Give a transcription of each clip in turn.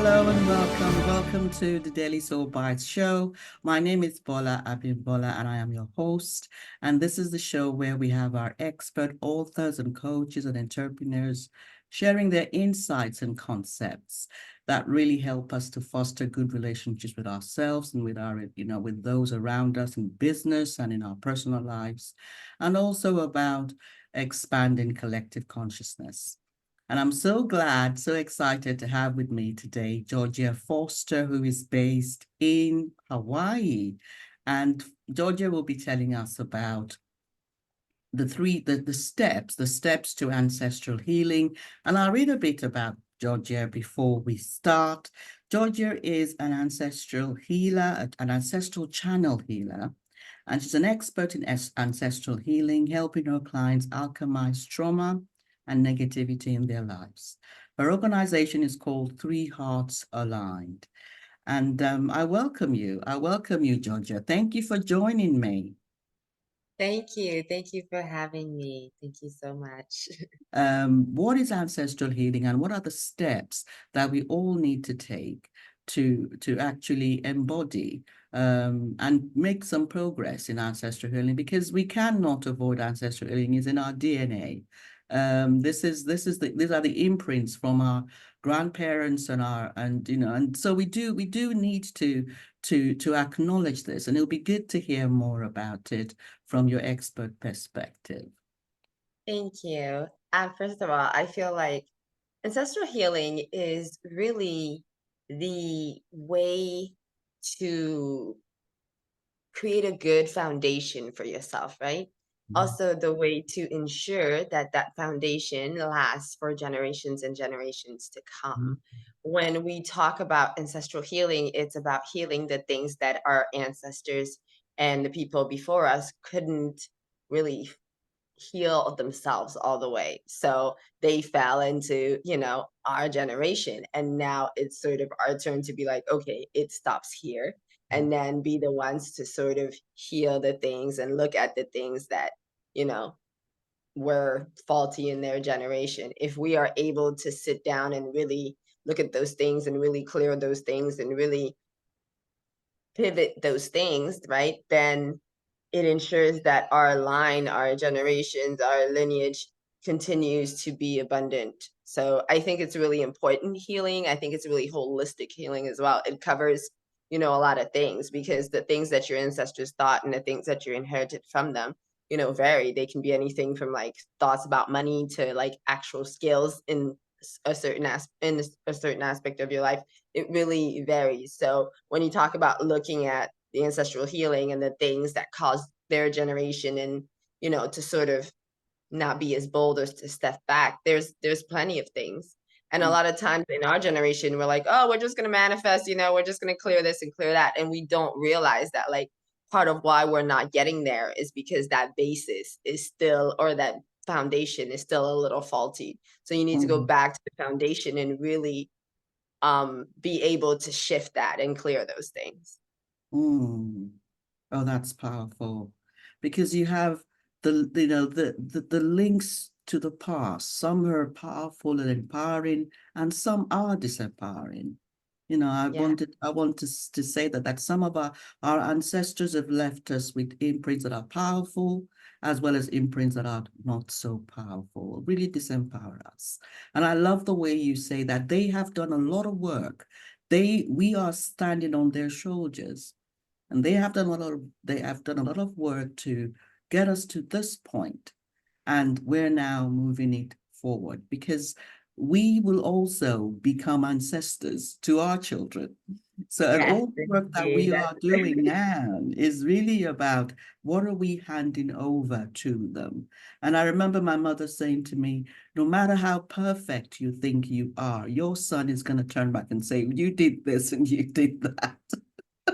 Hello and welcome. Welcome to the Daily Soul Bytes show. My name is Bola Abimbola and I am your host. And this is the show where we have our expert authors and coaches and entrepreneurs sharing their insights and concepts that really help us to foster good relationships with ourselves and with with those around us in business and in our personal lives, and also about expanding collective consciousness. And I'm so glad, so excited to have with me today Georgia Fausther, who is based in Hawaii. And Georgia will be telling us about the steps to ancestral healing. And I'll read a bit about Georgia before we start. Georgia is an ancestral healer, an ancestral channel healer, and she's an expert in ancestral healing, helping her clients alchemize trauma and negativity in their lives. Her organization is called Three Hearts Aligned. And I welcome you. I welcome you, Georgia. Thank you for joining me. Thank you. Thank you for having me. Thank you so much. What is ancestral healing and what are the steps that we all need to take to actually embody and make some progress in ancestral healing, because we cannot avoid ancestral healing. It's in our DNA. These are the imprints from our grandparents and so we do need to acknowledge this, and it'll be good to hear more about it from your expert perspective. Thank you. First of all, I feel like ancestral healing is really the way to create a good foundation for yourself, right? Also, the way to ensure that that foundation lasts for generations and generations to come. When we talk about ancestral healing, it's about healing the things that our ancestors and the people before us couldn't really heal themselves all the way. So they fell into, our generation. And now it's sort of our turn to be like, okay, it stops here. And then be the ones to sort of heal the things and look at the things that, you know, were faulty in their generation. If we are able to sit down and really look at those things and really clear those things and really pivot those things, right? Then it ensures that our line, our generations, our lineage continues to be abundant. So I think it's really important healing. I think it's really holistic healing as well. It covers, a lot of things, because the things that your ancestors thought and the things that you inherited from them, vary. They can be anything from like thoughts about money to like actual skills in a certain aspect of your life. It really varies. So when you talk about looking at the ancestral healing and the things that caused their generation and, to sort of not be as bold or to step back, there's plenty of things. And a lot of times in our generation, we're like, oh, we're just going to manifest, we're just going to clear this and clear that. And we don't realize that, like, part of why we're not getting there is because that basis is still, or that foundation is still a little faulty. So you need to go Mhm. back to the foundation and really be able to shift that and clear those things. Mm. Oh, that's powerful, because you have the links to the past. Some are powerful and empowering, and some are disempowering. Yeah. I want to say that some of our ancestors have left us with imprints that are powerful, as well as imprints that are not so powerful, really disempower us. And I love the way you say that they have done a lot of work. We are standing on their shoulders, and they have done a lot of work to get us to this point, and we're now moving it forward, because we will also become ancestors to our children. So, and Yes, all the work that indeed. we That's are doing now is really about what are we handing over to them. And I remember my mother saying to me, no matter how perfect you think you are, your son is going to turn back and say, you did this and you did that.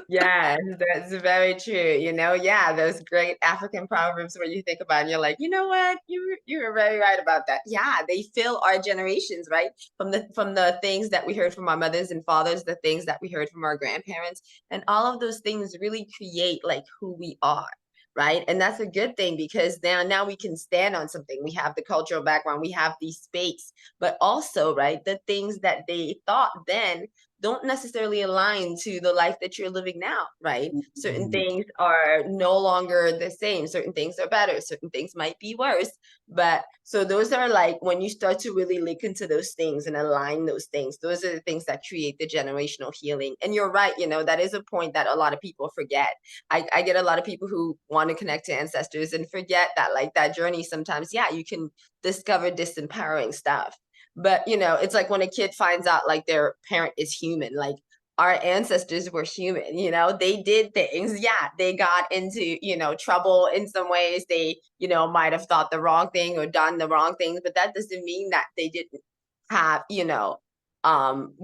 yes, that's very true. Yeah, those great African proverbs where you think about it and you're like, you know what? You were very right about that. Yeah, they fill our generations, right? From the things that we heard from our mothers and fathers, the things that we heard from our grandparents, and all of those things really create like who we are. Right. And that's a good thing, because now we can stand on something. We have the cultural background, we have the space, but also, right, the things that they thought then don't necessarily align to the life that you're living now, right? Certain Mm. things are no longer the same. Certain things are better. Certain things might be worse. But so those are like when you start to really look into those things and align those things, those are the things that create the generational healing. And you're right, that is a point that a lot of people forget. I get a lot of people who want to connect to ancestors and forget that, like, that journey sometimes, yeah, you can discover disempowering stuff. But, it's like when a kid finds out like their parent is human, like our ancestors were human, they did things. Yeah, they got into, trouble in some ways. They, might have thought the wrong thing or done the wrong things, but that doesn't mean that they didn't have,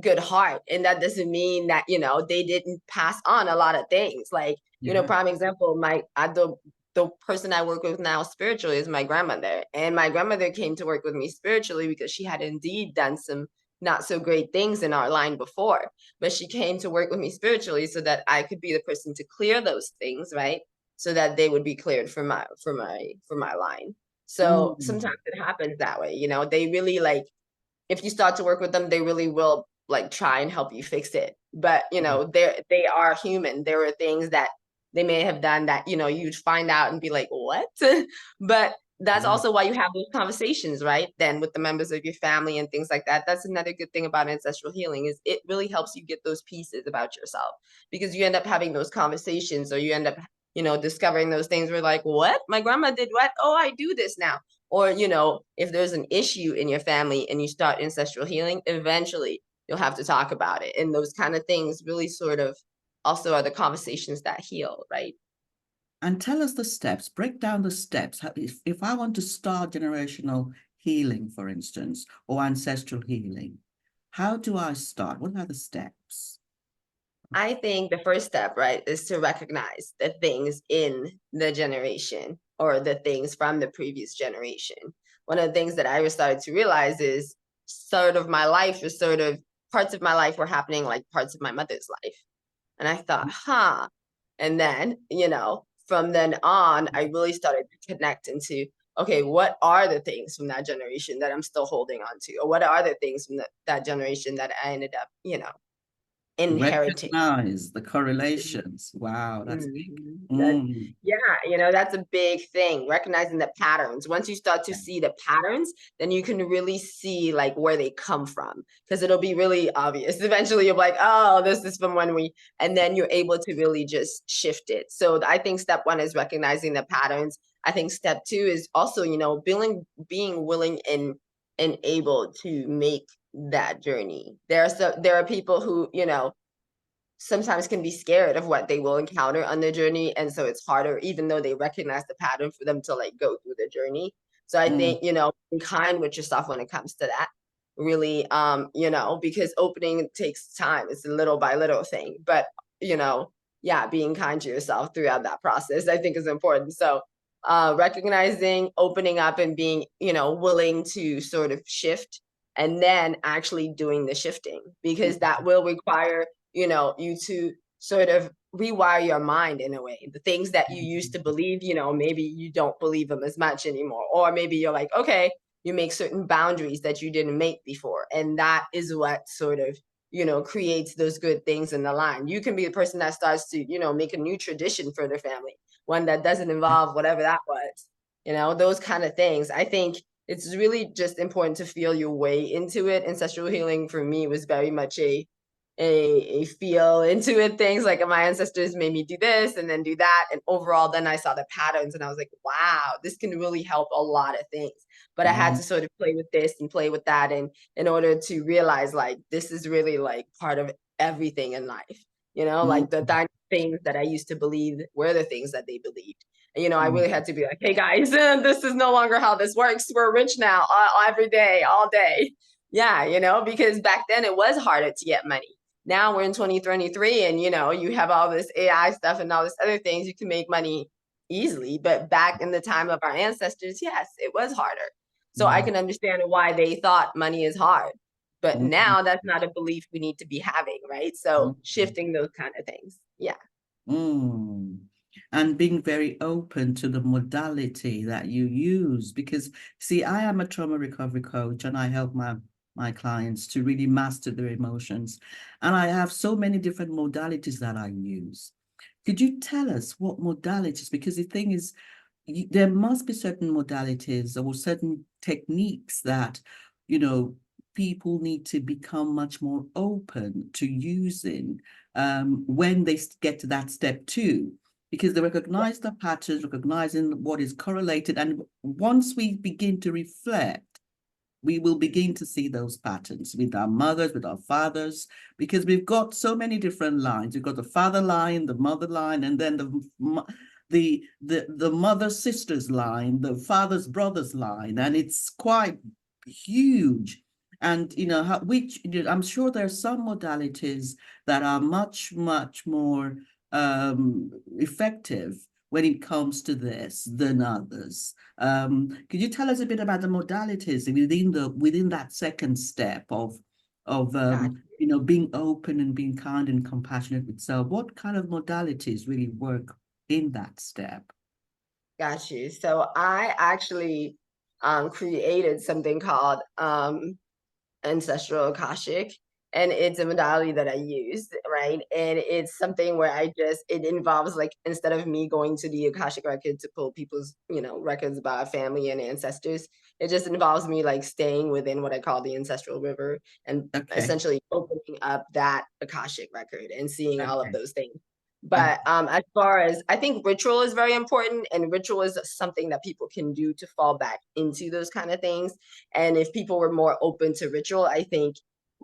good heart. And that doesn't mean that, they didn't pass on a lot of things. Like, Yeah. prime example, the person I work with now spiritually is my grandmother. And my grandmother came to work with me spiritually because she had indeed done some not so great things in our line before. But she came to work with me spiritually so that I could be the person to clear those things, right? So that they would be cleared for my line. So Mm. sometimes it happens that way, they really like, if you start to work with them, they really will like try and help you fix it. But they are human. There are things that they may have done that you'd find out and be like, what? But that's Yeah. also why you have those conversations, right? Then with the members of your family and things like that. That's another good thing about ancestral healing is it really helps you get those pieces about yourself, because you end up having those conversations, or you end up discovering those things where like, what? My grandma did what? Oh, I do this now. Or, if there's an issue in your family and you start ancestral healing, eventually you'll have to talk about it. And those kind of things really sort of also are the conversations that heal, right? And tell us the steps, break down the steps. If I want to start generational healing, for instance, or ancestral healing, how do I start? What are the steps? I think the first step, right, is to recognize the things in the generation or the things from the previous generation. One of the things that I started to realize is sort of my life is sort of parts of my life were happening like parts of my mother's life. And I thought, huh. And then, from then on, I really started to connect into, okay, what are the things from that generation that I'm still holding on to? Or what are the things from that generation that I ended up, inheriting? Recognize the correlations. Wow, that's big. Mhm. Mm. Yeah, that's a big thing, recognizing the patterns. Once you start to Yeah. see the patterns, then you can really see like where they come from, because it'll be really obvious. Eventually you'll be like, oh, this is from when and then you're able to really just shift it. So I think step one is recognizing the patterns. I think step two is also, being willing and able to make that journey. There are people who, sometimes can be scared of what they will encounter on their journey. And so it's harder, even though they recognize the pattern, for them to like go through the journey. So I Mm. think, be kind with yourself when it comes to that. Really, because opening takes time. It's a little by little thing. But, yeah, being kind to yourself throughout that process, I think is important. So recognizing, opening up, and being, willing to sort of shift, and then actually doing the shifting, because that will require you to sort of rewire your mind in a way. The things that you used to believe, maybe you don't believe them as much anymore. Or maybe you're like, okay, you make certain boundaries that you didn't make before. And that is what sort of, creates those good things in the line. You can be the person that starts to, make a new tradition for their family, one that doesn't involve whatever that was, those kind of things. I think it's really just important to feel your way into it. Ancestral healing for me was very much a feel into it things, like my ancestors made me do this and then do that, and overall then I saw the patterns and I was like, wow, this can really help a lot of things. But I had Mm. to sort of play with this and play with that, and in order to realize like this is really like part of everything in life, Mm. like the things that I used to believe were the things that they believed. And, I Mm. really had to be like, hey guys, this is no longer how this works. We're rich now, every day, all day. Yeah, because back then it was harder to get money. Now we're in 2023, and you have all this AI stuff and all this other things. You can make money easily, but back in the time of our ancestors, yes, it was harder. So I Yeah. can understand why they thought money is hard. But Mm. now that's not a belief we need to be having, right? So Mm. shifting those kind of things. Yeah. Mm. And being very open to the modality that you use. Because, see, I am a trauma recovery coach and I help my my clients to really master their emotions. And I have so many different modalities that I use. Could you tell us what modalities? Because the thing is, there must be certain modalities or certain techniques that, you know, people need to become much more open to using when they get to that step two, because they recognize the patterns, recognizing what is correlated. And once we begin to reflect, we will begin to see those patterns with our mothers, with our fathers, because we've got so many different lines. We've got the father line, the mother line, and then the mother's sister's line, the father's brother's line, and it's quite huge. And I'm sure there are some modalities that are much, much more effective when it comes to this than others. Could you tell us a bit about the modalities within that second step of Got being open and being kind and compassionate with self? What kind of modalities really work in that step? got you. So I actually created something called Ancestral Akashic, and it's a modality that I use, right? And it's something where it involves, like, instead of me going to the Akashic record to pull people's, records about family and ancestors, it just involves me like staying within what I call the ancestral river and Okay, essentially opening up that Akashic record and seeing all of okay, those things. okay. But as far as, I think ritual is very important, and ritual is something that people can do to fall back into those kind of things. And if people were more open to ritual, I think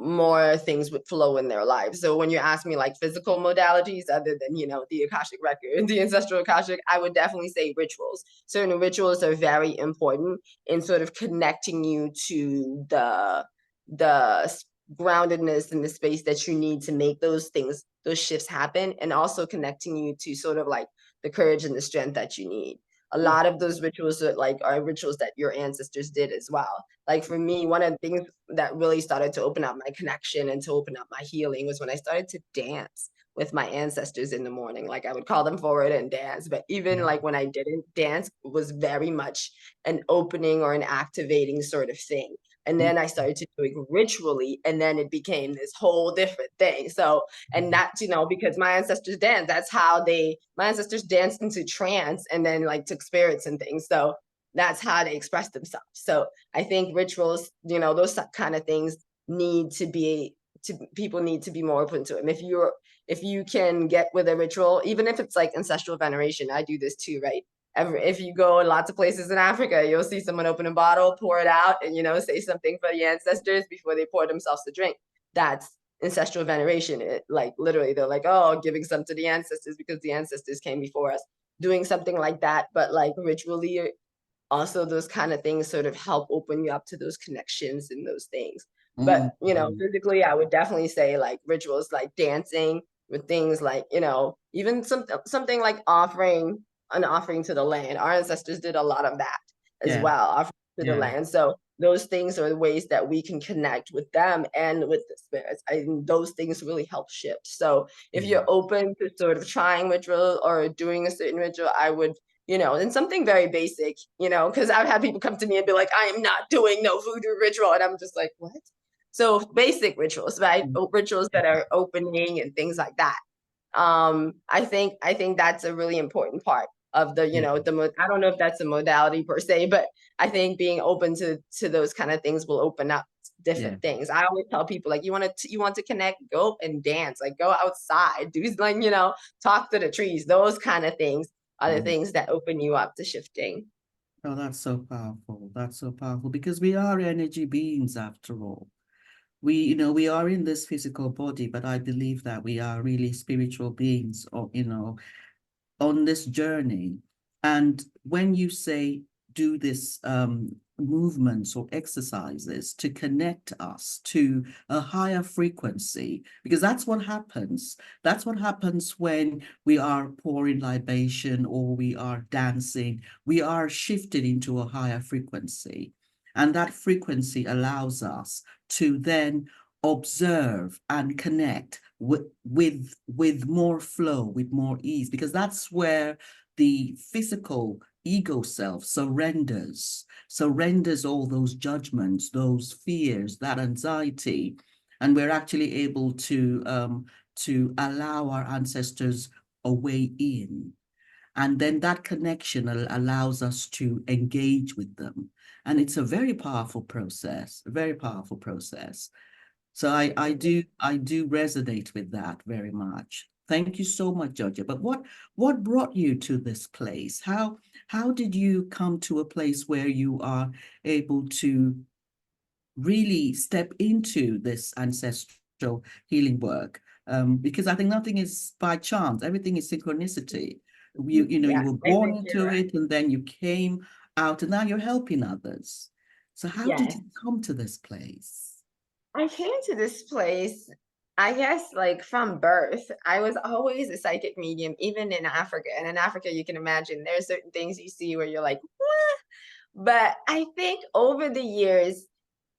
more things would flow in their lives. So when you ask me like physical modalities, other than, the Akashic record, the ancestral Akashic, I would definitely say rituals. Certain rituals are very important in sort of connecting you to the groundedness and the space that you need to make those things, those shifts happen, and also connecting you to sort of like the courage and the strength that you need. A lot of those rituals are rituals that your ancestors did as well. Like for me, one of the things that really started to open up my connection and to open up my healing was when I started to dance with my ancestors in the morning. Like I would call them forward and dance, but even Yeah. like when I didn't dance, it was very much an opening or an activating sort of thing. And Mm, then I started to do it ritually, and then it became this whole different thing. So, and that's, because my ancestors danced. That's how my ancestors danced into trance and then like took spirits and things. So that's how they express themselves. So I think rituals, those kind of things need to be people need to be more open to them. If you can get with a ritual, even if it's like ancestral veneration, I do this too, right? If you go lots of places in Africa, you'll see someone open a bottle, pour it out, and say something for the ancestors before they pour themselves a drink. That's ancestral veneration. It, like, literally, they're like, oh, giving some to the ancestors because the ancestors came before us. Doing something like that, but like ritually, also those kind of things sort of help open you up to those connections and those things. But mm, mm. physically, I would definitely say like rituals like dancing, with things like, even something like offering an offering to the land. Our ancestors did a lot of that as Yeah, well, offering to the yeah, land. So those things are the ways that we can connect with them and with the spirits. I think those things really help shift. So if yeah. you're open to sort of trying ritual or doing a certain ritual, I would, and something very basic, because I've had people come to me and be like, I am not doing no voodoo ritual. And I'm just like, what? So basic rituals, right? Mm, Rituals yeah, that are opening and things like that. I think that's a really important part of the, yeah, I don't know if that's a modality per se, but I think being open to those kind of things will open up yeah. different things. I always tell people, like, you want to connect, go and dance, like go outside, do like, talk to the trees. Those kind of things are the Mm. things that open you up to shifting. Oh, that's so powerful. That's so powerful because we are energy beings after all. We are in this physical body, but I believe that we are really spiritual beings, or, on this journey. And when you say do this movements or exercises to connect us to a higher frequency, because that's what happens. That's what happens when we are pouring libation or we are dancing. We are shifted into a higher frequency. And that frequency allows us to then observe and connect with more flow, with more ease, because that's where the physical ego self surrenders all those judgments, those fears, that anxiety, and we're actually able to allow our ancestors a way in. And then that connection allows us to engage with them. And it's a very powerful process, a very powerful process. So I do resonate with that very much. Thank you so much, Georgia. But what brought you to this place? How did you come to a place where you are able to really step into this ancestral healing work? Because I think nothing is by chance, everything is synchronicity. You Yeah, were I born think you're into right. it and then you came out and now you're helping others. So how did Yes. you come to this place? I came to this place, I guess, like from birth. I was always a psychic medium, even in Africa. And in Africa, you can imagine there are certain things you see where you're like, what? But I think over the years,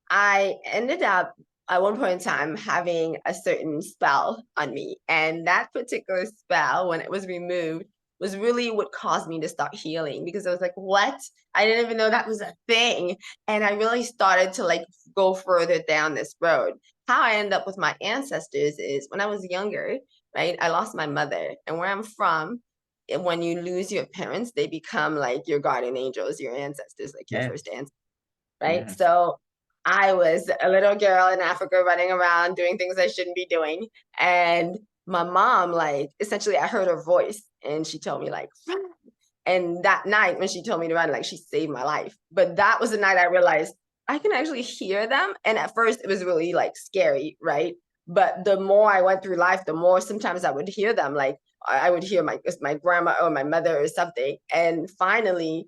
I ended up at one point in time having a certain spell on me. And that particular spell, when it was removed, was really what caused me to start healing because I was like, what? I didn't even know that was a thing. And I really started to like go further down this road. How I ended up with my ancestors is when I was younger, right? I lost my mother. And where I'm from, when you lose your parents, they become like your guardian angels, your ancestors, like your first Yes. ancestors, right? Yes. So I was a little girl in Africa running around doing things I shouldn't be doing. And my mom, like, essentially, I heard her voice and she told me, like, run. And that night when she told me to run, like, she saved my life. But that was the night I realized I can actually hear them. And at first, it was really like scary, right? But the more I went through life, the more sometimes I would hear them. Like, I would hear my grandma or my mother or something. And finally,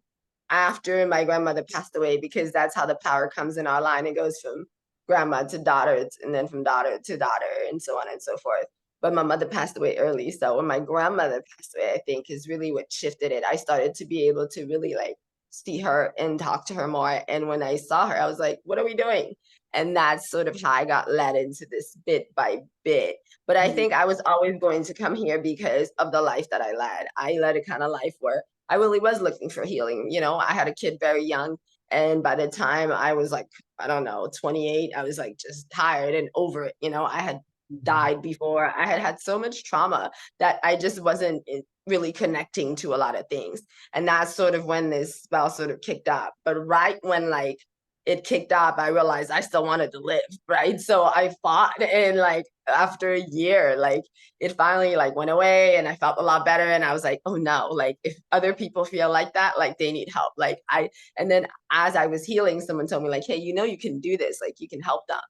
after my grandmother passed away, because that's how the power comes in our line. It goes from grandma to daughter, and then from daughter to daughter, and so on and so forth. But my mother passed away early. So when my grandmother passed away, I think is really what shifted it. I started to be able to really like see her and talk to her more. And when I saw her, I was like, what are we doing? And that's sort of how I got led into this bit by bit. But I Mm. think I was always going to come here because of the life that I led. I led a kind of life where I really was looking for healing. You know, I had a kid very young. And by the time I was like, I don't know, 28, I was like just tired and over it. You know, I had Mhm. died before. I had had so much trauma that I just wasn't really connecting to a lot of things. And that's sort of when this spell sort of kicked up. But right when like it kicked up, I realized I still wanted to live, right? So I fought and like after a year, like it finally like went away and I felt a lot better and I was like, oh no, like if other people feel like that, like they need help. And then as I was healing, someone told me like, hey, you know, you can do this, like you can help them.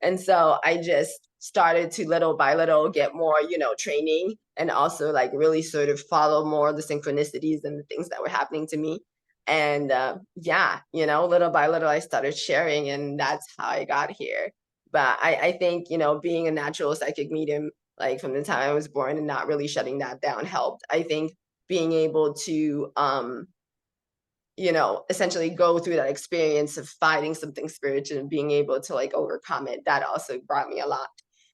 And so I just started to little by little get more, you know, training and also like really sort of follow more of the synchronicities and the things that were happening to me. And yeah, you know, little by little, I started sharing, and that's how I got here. But I think, you know, being a natural psychic medium, like from the time I was born and not really shutting that down helped. I think being able to, you know, essentially go through that experience of fighting something spiritual and being able to like overcome it, that also brought me a lot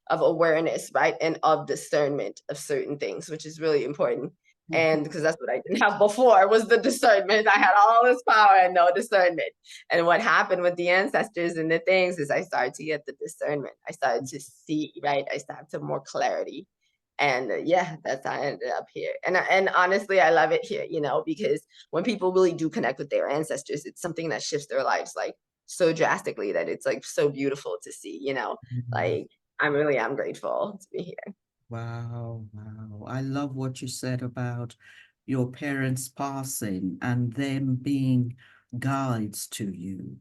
of awareness, right? And of discernment of certain things, which is really important. And because that's what I didn't have before was the discernment. I had all this power and no discernment. And what happened with the ancestors and the things is I started to get the discernment. I started to see, right? I started to more clarity. And yeah, that's how I ended up here. And honestly, I love it here, you know, because when people really do connect with their ancestors, it's something that shifts their lives like so drastically that it's like so beautiful to see, you know. Mhm. Like I'm grateful to be here. Wow, wow. I love what you said about your parents passing and them being guides to you.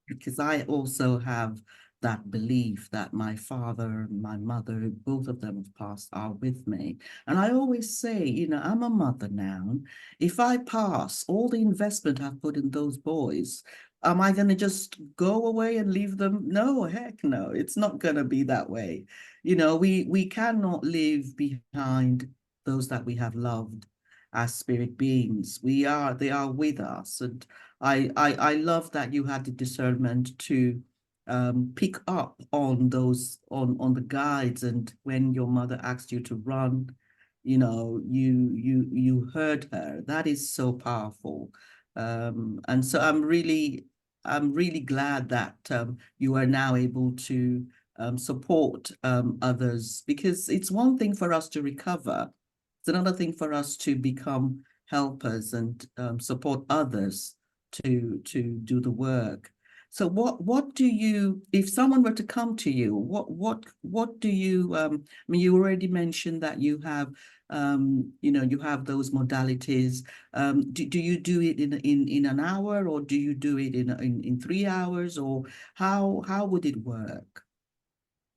Because I also have that belief that my father and my mother, both of them have passed, are with me. And I always say, I'm a mother now. If I pass, all the investment I've put in those boys, am I going to just go away and leave them? No, heck no. It's not going to be that way. We cannot leave behind those that we have loved as spirit beings. They are with us. And I love that you had the discernment to pick up on those on the guides, and when your mother asked you to run, you heard her. That is so powerful. And so I'm really glad that you are now able to support others, because it's one thing for us to recover. It's another thing for us to become helpers and support others to do the work. So what do you, if someone were to come to you, what do you I mean, you already mentioned that you have you have those modalities. Do you do it in an hour, or do you do it in 3 hours, or how would it work?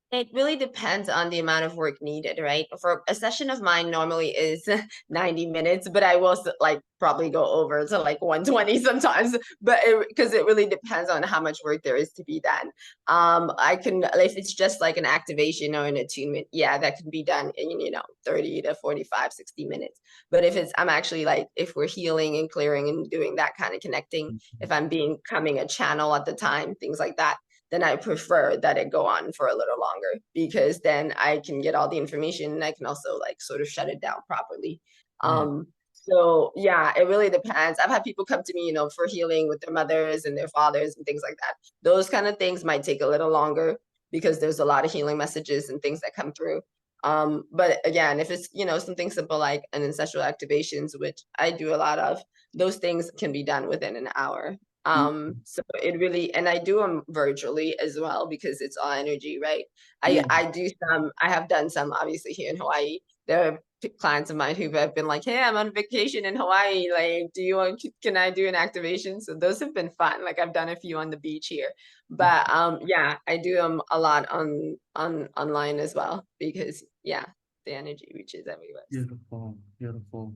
It really depends on the amount of work needed, right? For a session of mine normally is 90 minutes, but I will like probably go over to like 120 sometimes, but because it really depends on how much work there is to be done. I can, if it's just like an activation or an attunement, yeah, that can be done in, 30 to 45, 60 minutes. But if it's, I'm actually like, if we're healing and clearing and doing that kind of connecting, if I'm becoming a channel at the time, things like that, then I prefer that it go on for a little longer, because then I can get all the information and I can also like sort of shut it down properly. Yeah, So yeah, it really depends. I've had people come to me, for healing with their mothers and their fathers and things like that. Those kind of things might take a little longer because there's a lot of healing messages and things that come through. But again, if it's, something simple like an ancestral activations, which I do a lot of, those things can be done within an hour. mm, So it really, and I do them virtually as well because it's all energy, right? I yeah, I do some, I have done some obviously here in Hawaii. There are clients of mine who have been like, "Hey, I'm on vacation in Hawaii. Like, do you want? Can I do an activation?" So those have been fun. Like I've done a few on the beach here, but yeah, I do them a lot on online as well because yeah, the energy reaches everywhere. beautiful, beautiful.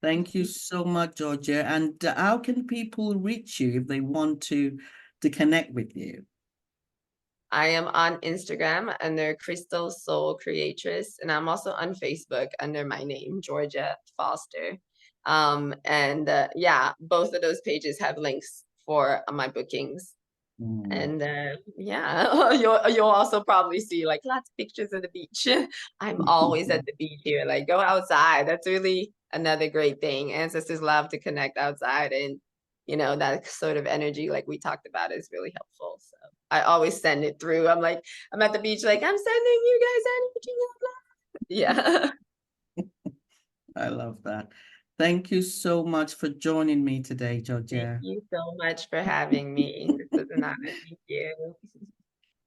Thank you so much, Georgia. And how can people reach you if they want to connect with you? I am on Instagram under Crystal Soul Creatress, and I'm also on Facebook under my name, Georgia Fausther. And yeah, both of those pages have links for my bookings. Mm. And yeah, you'll also probably see like lots of pictures of the beach. I'm always at the beach here. Like go outside. That's really another great thing. Ancestors love to connect outside, and that sort of energy, like we talked about, is really helpful. So I always send it through. I'm like, I'm at the beach, like I'm sending you guys energy. Yeah. I love that. Thank you so much for joining me today, Thank Georgia. you so much for having me. This was an honor. Thank you.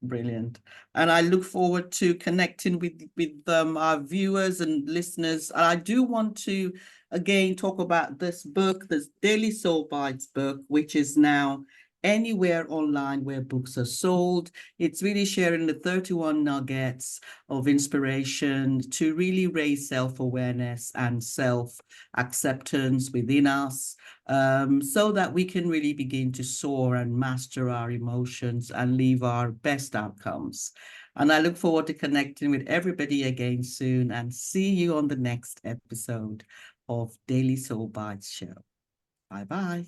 Brilliant. And I look forward to connecting with our viewers and listeners. And I do want to again talk about this book, this Daily Soul Bites book, which is now anywhere online where books are sold. It's really sharing the 31 nuggets of inspiration to really raise self-awareness and self-acceptance within us, so that we can really begin to soar and master our emotions and live our best outcomes. And I look forward to connecting with everybody again soon, and see you on the next episode of Daily Soul Bites Show. Bye bye.